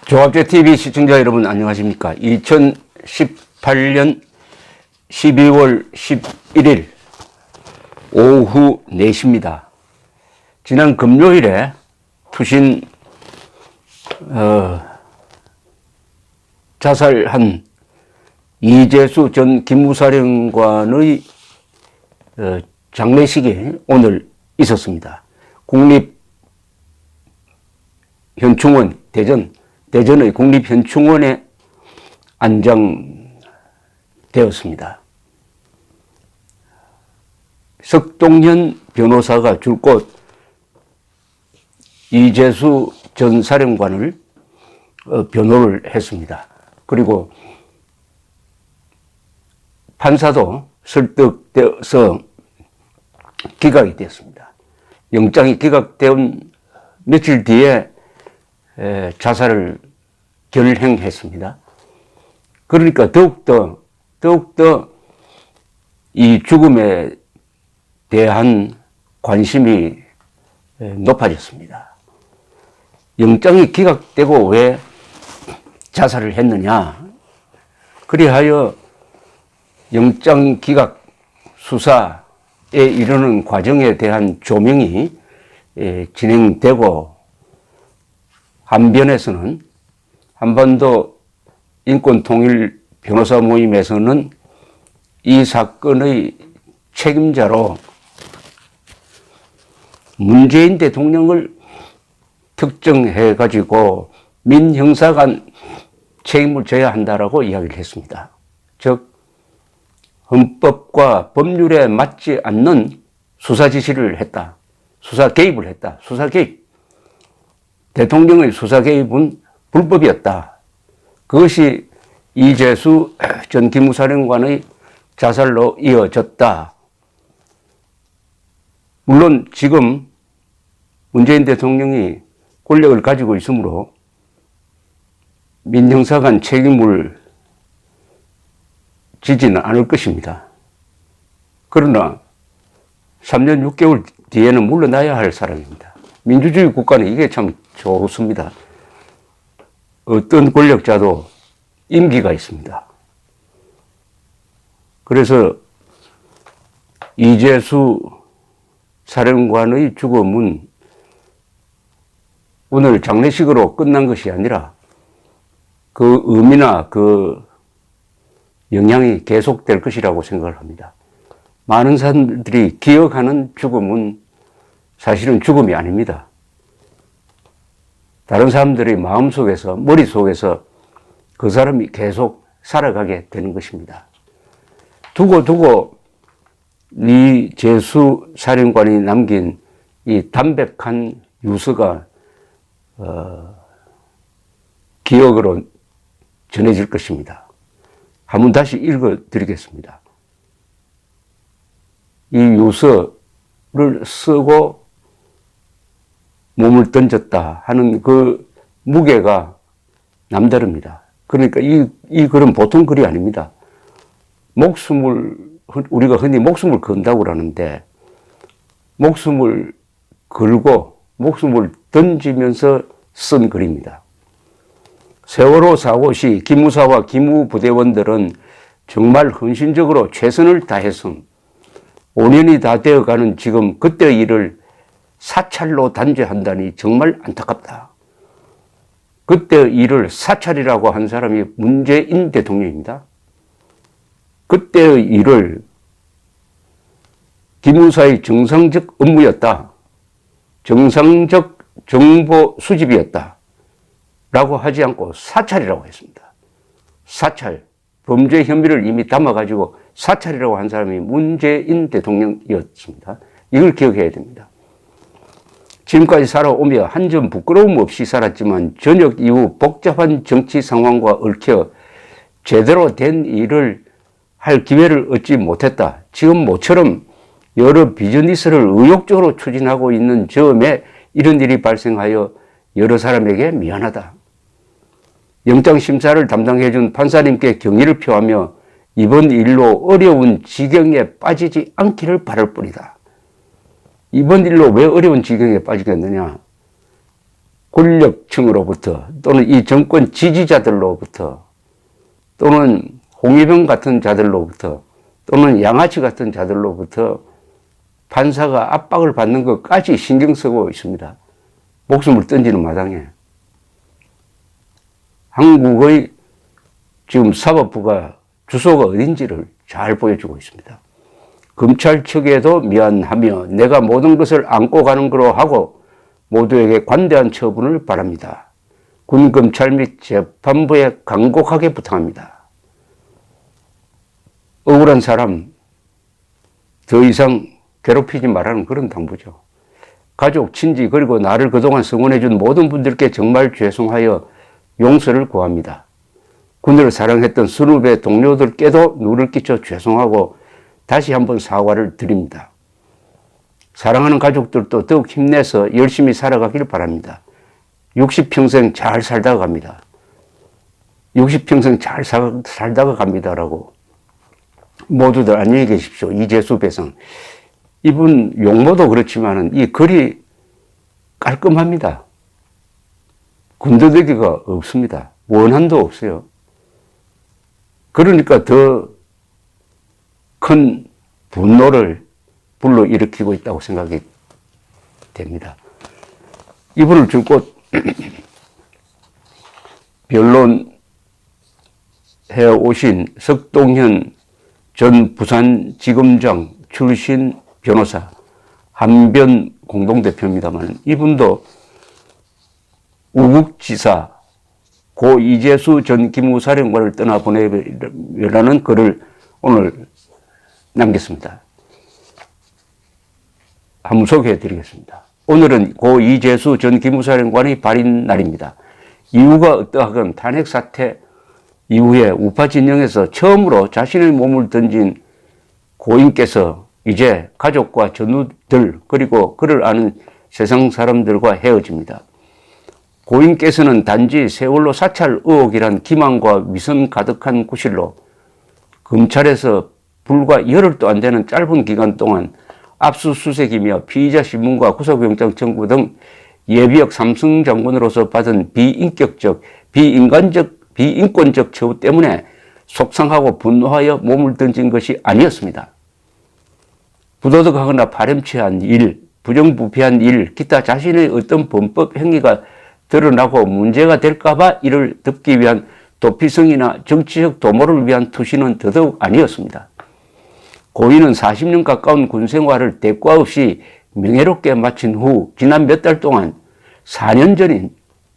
조합제TV 시청자 여러분 안녕하십니까. 2018년 12월 11일 오후 4시입니다. 지난 금요일에 투신 자살한 이재수 전 기무사령관의 장례식이 오늘 있었습니다. 국립현충원 대전의 국립현충원에 안장되었습니다. 석동현 변호사가 줄곧 이재수 전 사령관을 변호를 했습니다. 그리고 판사도 설득되어서 기각이 되었습니다. 영장이 기각된 며칠 뒤에 자살을 결행했습니다. 그러니까 더욱더 이 죽음에 대한 관심이 높아졌습니다. 영장이 기각되고 왜 자살을 했느냐? 그리하여 영장 기각 수사에 이르는 과정에 대한 조명이 진행되고, 한변에서는 한반도 인권통일 변호사 모임에서는 이 사건의 책임자로 문재인 대통령을 특정해 가지고 민형사간 책임을 져야 한다라고 이야기를 했습니다. 즉 헌법과 법률에 맞지 않는 수사 지시를 했다. 수사 개입을 했다. 수사 개입. 대통령의 수사 개입은 불법이었다. 그것이 이재수 전 기무사령관의 자살로 이어졌다. 물론 지금 문재인 대통령이 권력을 가지고 있으므로 민형사간 책임을 지지는 않을 것입니다. 그러나 3년 6개월 뒤에는 물러나야 할 사람입니다. 민주주의 국가는 이게 참 좋습니다. 어떤 권력자도 임기가 있습니다. 그래서 이재수 사령관의 죽음은 오늘 장례식으로 끝난 것이 아니라 그 의미나 그 영향이 계속될 것이라고 생각을 합니다. 많은 사람들이 기억하는 죽음은 사실은 죽음이 아닙니다. 다른 사람들의 마음속에서, 머릿속에서 그 사람이 계속 살아가게 되는 것입니다. 두고 이재수 사령관이 남긴 이 담백한 유서가 기억으로 전해질 것입니다. 한번 다시 읽어드리겠습니다. 이 유서를 쓰고 몸을 던졌다 하는 그 무게가 남다릅니다. 그러니까 이 글은 보통 글이 아닙니다. 우리가 흔히 목숨을 건다고 그러는데, 목숨을 걸고 목숨을 던지면서 쓴 글입니다. 세월호 사고 시 기무사와 기무부대원들은 정말 헌신적으로 최선을 다했음. 5년이 다 되어가는 지금 그때의 일을 사찰로 단죄한다니 정말 안타깝다. 그때의 일을 사찰이라고 한 사람이 문재인 대통령입니다. 그때의 일을 기무사의 정상적 업무였다. 정상적 정보 수집이었다. 라고 하지 않고 사찰이라고 했습니다. 사찰. 범죄 혐의를 이미 담아가지고 사찰이라고 한 사람이 문재인 대통령이었습니다. 이걸 기억해야 됩니다. 지금까지 살아오며 한 점 부끄러움 없이 살았지만 전역 이후 복잡한 정치 상황과 얽혀 제대로 된 일을 할 기회를 얻지 못했다. 지금 모처럼 여러 비즈니스를 의욕적으로 추진하고 있는 점에 이런 일이 발생하여 여러 사람에게 미안하다. 영장심사를 담당해준 판사님께 경의를 표하며 이번 일로 어려운 지경에 빠지지 않기를 바랄 뿐이다. 이번 일로 왜 어려운 지경에 빠지겠느냐? 권력층으로부터 또는 이 정권 지지자들로부터 또는 홍위병 같은 자들로부터 또는 양아치 같은 자들로부터 판사가 압박을 받는 것까지 신경 쓰고 있습니다. 목숨을 던지는 마당에. 한국의 지금 사법부가 주소가 어딘지를 잘 보여주고 있습니다. 검찰 측에도 미안하며 내가 모든 것을 안고 가는 거로 하고 모두에게 관대한 처분을 바랍니다. 군 검찰 및 재판부에 간곡하게 부탁합니다. 억울한 사람 더 이상 괴롭히지 말라는 그런 당부죠. 가족, 친지 그리고 나를 그동안 성원해 준 모든 분들께 정말 죄송하여 용서를 구합니다. 군대를 사랑했던 선후배 동료들께도 누를 끼쳐 죄송하고 다시 한번 사과를 드립니다. 사랑하는 가족들도 더욱 힘내서 열심히 살아가길 바랍니다. 60평생 잘 살다가 갑니다. 60평생 잘 살다가 갑니다라고. 모두들 안녕히 계십시오. 이재수 배상. 이분 용모도 그렇지만은 이 글이 깔끔합니다. 군더더기가 없습니다. 원한도 없어요. 그러니까 더 큰 분노를 불러일으키고 있다고 생각이 됩니다. 이분을 줄곧 변론해 오신 석동현 전 부산지검장 출신 변호사, 한변 공동대표입니다만 이분도 우국지사 고 이재수 전 기무사령관을 떠나보내라는 글을 오늘 남겼습니다. 한번 소개해 드리겠습니다. 오늘은 고 이재수 전 기무사령관의 발인 날입니다. 이유가 어떠하건 탄핵 사태 이후에 우파 진영에서 처음으로 자신의 몸을 던진 고인께서 이제 가족과 전우들 그리고 그를 아는 세상 사람들과 헤어집니다. 고인께서는 단지 세월호 사찰 의혹이란 기만과 위선 가득한 구실로 검찰에서 불과 열흘도 안 되는 짧은 기간 동안 압수수색이며 피의자 신문과 구속영장 청구 등 예비역 삼성 장군으로서 받은 비인격적, 비인권적 처우 때문에 속상하고 분노하여 몸을 던진 것이 아니었습니다. 부도덕하거나 파렴치한 일, 부정부패한 일, 기타 자신의 어떤 범법 행위가 드러나고 문제가 될까봐 이를 덮기 위한 도피성이나 정치적 도모를 위한 투시는 더더욱 아니었습니다. 고인은 40년 가까운 군 생활을 대가 없이 명예롭게 마친 후 지난 몇 달 동안 4년 전인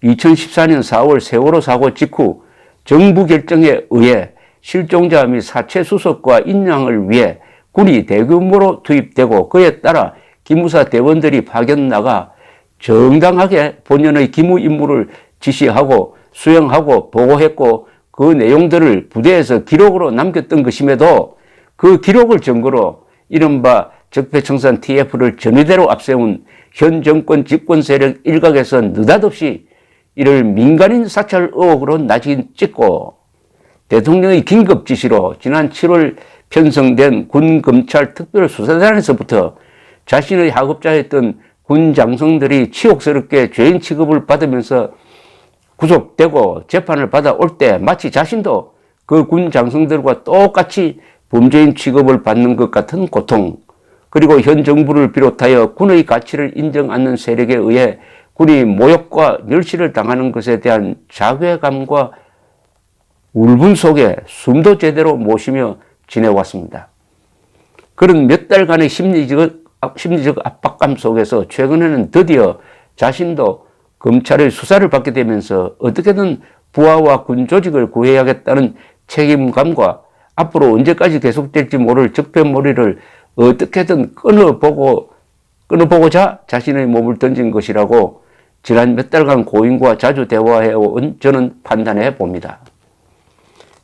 2014년 4월 세월호 사고 직후 정부 결정에 의해 실종자 및 사체 수습과 인양을 위해 군이 대규모로 투입되고 그에 따라 기무사 대원들이 파견 나가 정당하게 본연의 기무 임무를 지시하고 수행하고 보고했고 그 내용들을 부대에서 기록으로 남겼던 것임에도 그 기록을 증거로 이른바 적폐청산 TF를 전위대로 앞세운 현 정권 집권 세력 일각에서 느닷없이 이를 민간인 사찰 의혹으로 나진 찍고 대통령의 긴급 지시로 지난 7월 편성된 군검찰특별수사단에서부터 자신의 하급자였던 군 장성들이 치욕스럽게 죄인 취급을 받으면서 구속되고 재판을 받아올 때 마치 자신도 그 군 장성들과 똑같이 범죄인 취급을 받는 것 같은 고통, 그리고 현 정부를 비롯하여 군의 가치를 인정 않는 세력에 의해 군이 모욕과 멸시를 당하는 것에 대한 자괴감과 울분 속에 숨도 제대로 못 쉬며 지내왔습니다. 그런 몇 달간의 심리적 압박감 속에서 최근에는 드디어 자신도 검찰의 수사를 받게 되면서 어떻게든 부하와 군 조직을 구해야겠다는 책임감과 앞으로 언제까지 계속될지 모를 적폐몰이를 어떻게든 끊어보고자 자신의 몸을 던진 것이라고 지난 몇 달간 고인과 자주 대화해온 저는 판단해 봅니다.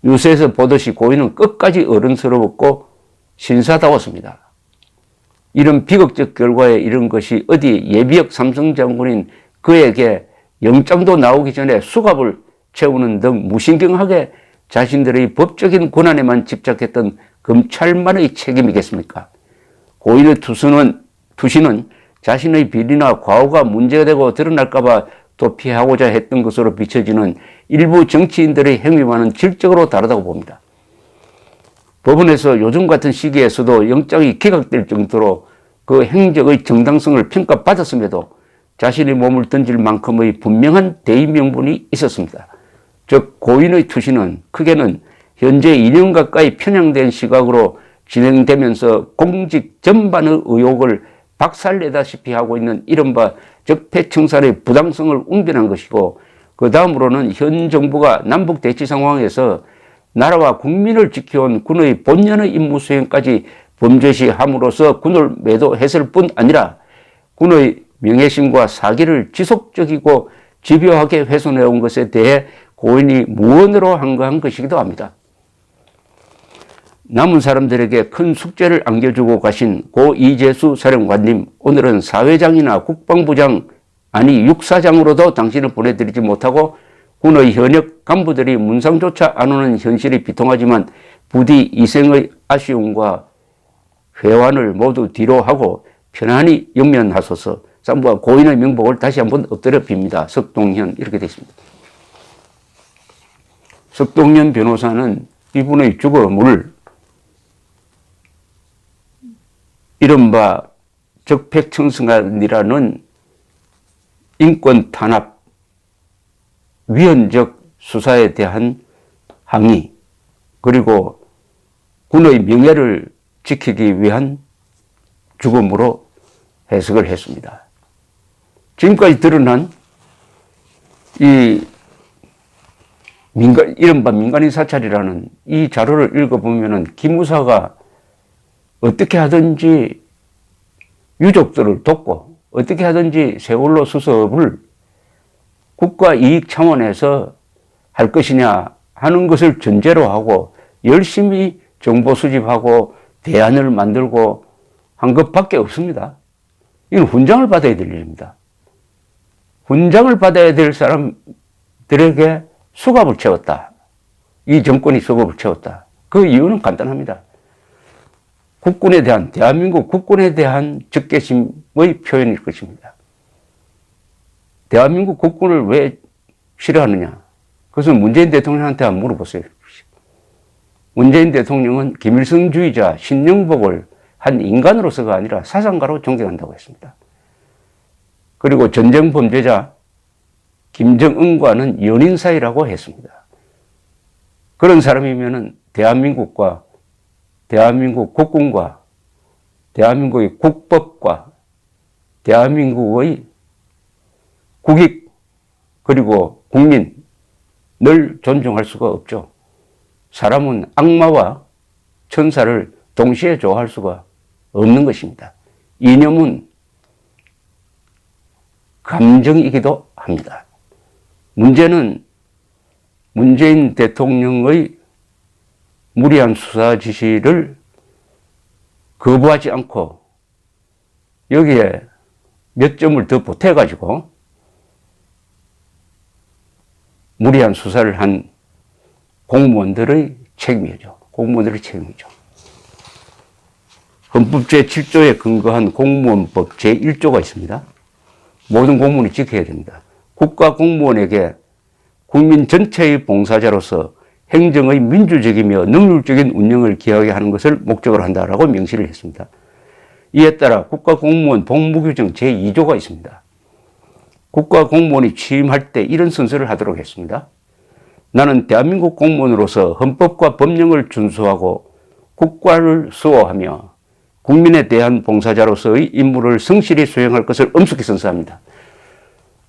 뉴스에서 보듯이 고인은 끝까지 어른스러웠고 신사다웠습니다. 이런 비극적 결과에 이른 것이 어디 예비역 삼성 장군인 그에게 영장도 나오기 전에 수갑을 채우는 등 무신경하게 자신들의 법적인 권한에만 집착했던 검찰만의 책임이겠습니까? 고인의 투시는 자신의 비리나 과오가 문제가 되고 드러날까봐 도피하고자 했던 것으로 비춰지는 일부 정치인들의 행위와는 질적으로 다르다고 봅니다. 법원에서 요즘 같은 시기에서도 영장이 기각될 정도로 그 행적의 정당성을 평가받았음에도 자신의 몸을 던질 만큼의 분명한 대의 명분이 있었습니다. 즉 고인의 투시는 크게는 현재 2년 가까이 편향된 시각으로 진행되면서 공직 전반의 의혹을 박살내다시피 하고 있는 이른바 적폐청산의 부당성을 웅변한 것이고, 그 다음으로는 현 정부가 남북 대치 상황에서 나라와 국민을 지켜온 군의 본연의 임무 수행까지 범죄시함으로써 군을 매도했을 뿐 아니라 군의 명예심과 사기를 지속적이고 집요하게 훼손해온 것에 대해 고인이 무언으로 한거한 것이기도 합니다. 남은 사람들에게 큰 숙제를 안겨주고 가신 고 이재수 사령관님, 오늘은 사회장이나 국방부장, 아니 육사장으로도 당신을 보내드리지 못하고 군의 현역 간부들이 문상조차 안 오는 현실이 비통하지만 부디 이생의 아쉬움과 회환을 모두 뒤로 하고 편안히 영면하소서. 쌍부와 고인의 명복을 다시 한번 엎드려 빕니다. 석동현. 이렇게 되어 있습니다. 석동현 변호사는 이분의 죽음을 이른바 적폐청산이라는 인권 탄압, 위헌적 수사에 대한 항의, 그리고 군의 명예를 지키기 위한 죽음으로 해석을 했습니다. 지금까지 드러난 이 이른바 민간인 사찰이라는 이 자료를 읽어보면 기무사가 어떻게 하든지 유족들을 돕고 어떻게 하든지 세월호 수습을 국가 이익 차원에서 할 것이냐 하는 것을 전제로 하고 열심히 정보 수집하고 대안을 만들고 한 것밖에 없습니다. 이건 훈장을 받아야 될 일입니다. 훈장을 받아야 될 사람들에게 수갑을 채웠다. 이 정권이 수갑을 채웠다. 그 이유는 간단합니다. 국군에 대한, 대한민국 국군에 대한 적개심의 표현일 것입니다. 대한민국 국군을 왜 싫어하느냐? 그것은 문재인 대통령한테 한번 물어보세요. 문재인 대통령은 김일성주의자 신영복을 한 인간으로서가 아니라 사상가로 존경한다고 했습니다. 그리고 전쟁 범죄자 김정은과는 연인 사이라고 했습니다. 그런 사람이면은 대한민국과 대한민국 국군과 대한민국의 국법과 대한민국의 국익 그리고 국민을 존중할 수가 없죠. 사람은 악마와 천사를 동시에 좋아할 수가 없는 것입니다. 이념은 감정이기도 합니다. 문제는 문재인 대통령의 무리한 수사 지시를 거부하지 않고 여기에 몇 점을 더 보태가지고 무리한 수사를 한 공무원들의 책임이죠. 공무원들의 책임이죠. 헌법 제7조에 근거한 공무원법 제1조가 있습니다. 모든 공무원이 지켜야 됩니다. 국가 공무원에게 국민 전체의 봉사자로서 행정의 민주적이며 능률적인 운영을 기하게 하는 것을 목적으로 한다라고 명시를 했습니다. 이에 따라 국가공무원 복무규정 제2조가 있습니다. 국가공무원이 취임할 때 이런 순서를 하도록 했습니다. 나는 대한민국 공무원으로서 헌법과 법령을 준수하고 국가를 수호하며 국민에 대한 봉사자로서의 임무를 성실히 수행할 것을 엄숙히 선서합니다.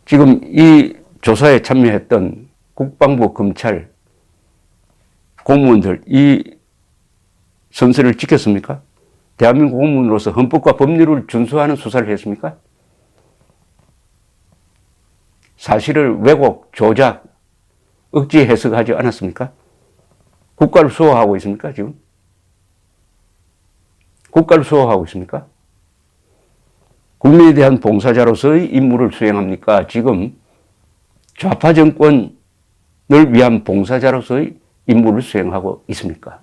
지금 이 조사에 참여했던 국방부, 검찰, 공무원들 이 선서를 지켰습니까? 대한민국 공무원으로서 헌법과 법률을 준수하는 수사를 했습니까? 사실을 왜곡, 조작, 억지 해석하지 않았습니까? 국가를 수호하고 있습니까, 지금? 국가를 수호하고 있습니까? 국민에 대한 봉사자로서의 임무를 수행합니까? 지금 좌파 정권을 위한 봉사자로서의 임무를 수행하고 있습니까?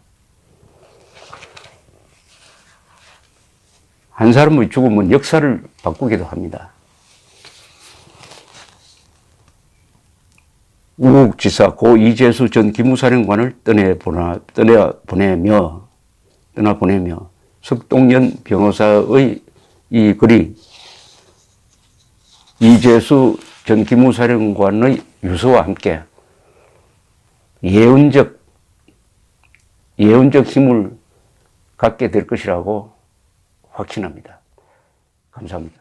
한 사람의 죽음은 역사를 바꾸기도 합니다. 우국지사 고 이재수 전 기무사령관을 떠나보내며 석동연 변호사의 이 글이 이재수 전 기무사령관의 유서와 함께 예언적 힘을 갖게 될 것이라고 확신합니다. 감사합니다.